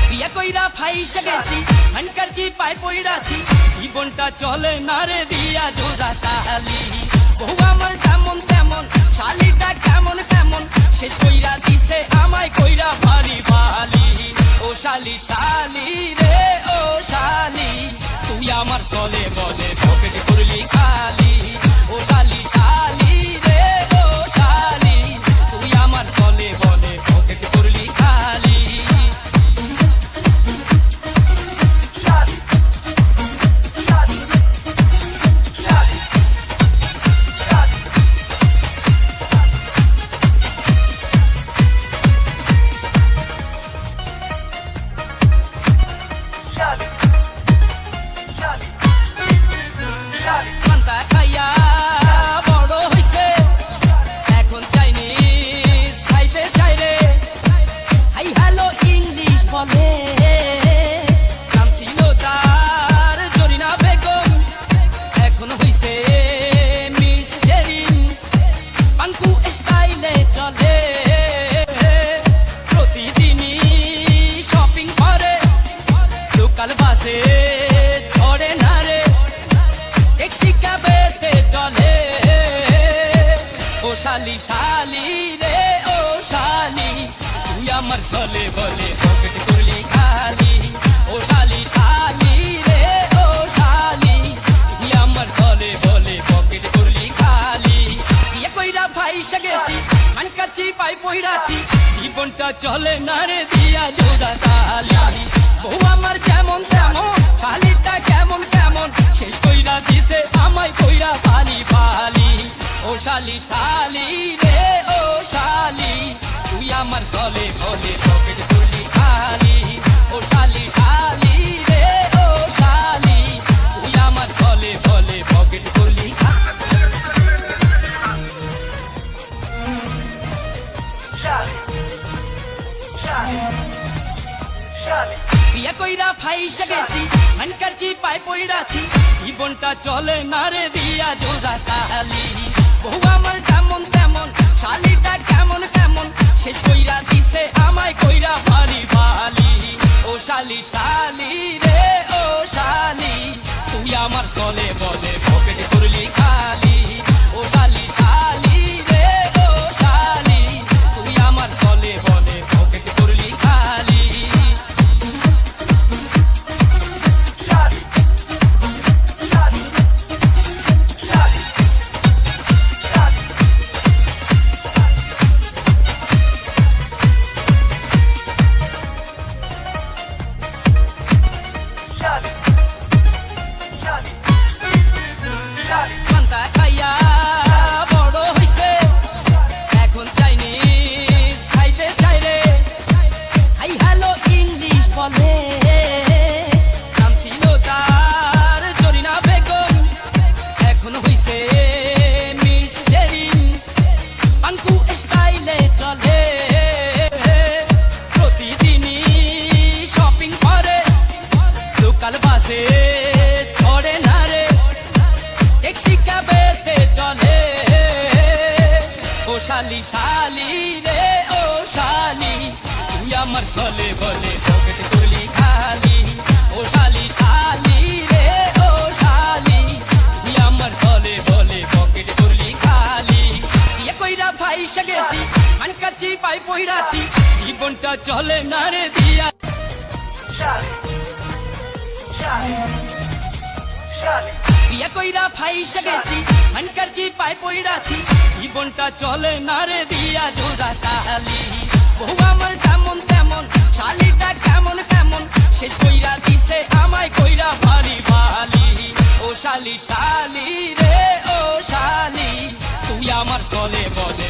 বিয়া কইরা ফাইসা গেছি হানকারছি পায় পইড়াছি জীবনটা চলে না রে দিয়া জোড়া তালি বহু আমার যেমন তেমন শালিটা কেমন কেমন শেষ কইরা দিছে আমায় কইরা ভারী বালি ও শালি শালি রে ও শালি তুই আমার চলে বলে পকেটে করলি খালি ও শালি শালি রে ও শালি তুই আমার চলে বলে পকেটে করলি খালি পান্তা খাইয়া বড় হইছে এখন চাইনিজ খাইতে চাই রে হাই হ্যালো ইংলিশ বলে নাম ছিল তার জরিনা বেগম এখন হইছে মিস জেরিন পাঙ্কু স্টাইলে চলে প্রতিদিনই শপিং করে লোকাল বাসে চড়ে না রে ট্যাক্সি ক্যাবেতে চলে ও শালি শালি রে ও শালি তুই আমার চলে বলে পকেটে করলি খালি ও শালি শালি রে ও শালি তুই আমার চলে বলে পকেটে করলি খালি বিয়ে কইরা ফাইসা গেছি হানকারছি পাই পইড়াছি জীবনটা চলে না রে দিয়া জোড়া তালি বউ আমার যেমন তেমন শালিটা কেমন কেমন শেষ কইরা দিছে আমায় কইরা পালি পালি ও শালি শালি রে ও শালি তুই আমার চলে বলে পকেটে করলি খালি ও শালি শালি রে ও শালি তুই আমার চলে বলে পকেটে করলি বিয়া কইরা ফাইসা গেছি হানকারছি পায় পইড়াছি জীবনটা চলে না রে দিয়া জোড়া তালি বহু আমার যেমন তেমন শালিটা কেমন কেমন শেষ কইরা দিছে আমায় কইরা ভারী বালি ও শালি শালি রে ও শালি তুই আমার চলে বলে পকেটে করলি খালি ও শালি শালি রে ও শালি তুই আমার চলে বলে পকেটে করলি খালি পান্তা খাইয়া বড় হইছে এখন চাইনিজ খাইতে চাই রে হাই হ্যালো ইংলিশ বলে নাম ছিল তার জরিনা বেগম এখন হইছে মিস জেরিন পাঙ্কু স্টাইলে চলে প্রতিদিনই শপিং করে লোকাল বাসে চড়ে না রে ট্যাক্সি ক্যাবেতে চলে ও শালি শালি রে ও শালি তুই আমার চলে বলে পকেটে করলি খালি ও শালি শালি রে ও শালি তুই আমার চলে বলে পকেটে করলি খালি বিয়ে কইরা ফাইসা গেছি হানকারছি পাই পইড়াছি জীবনটা চলে না রে দিয়া বিয়া কইরা ফাইসা গেছি হানকারছি পায় পইড়াছি জীবনটা চলে না রে দিয়া জোড়া তালি বহু আমার যেমন তেমন শালিটা কেমন কেমন শেষ কইরা দিছে আমায় কইরা ভারী বালি ও শালি শালি রে ও শালি তুই আমার চলে বলে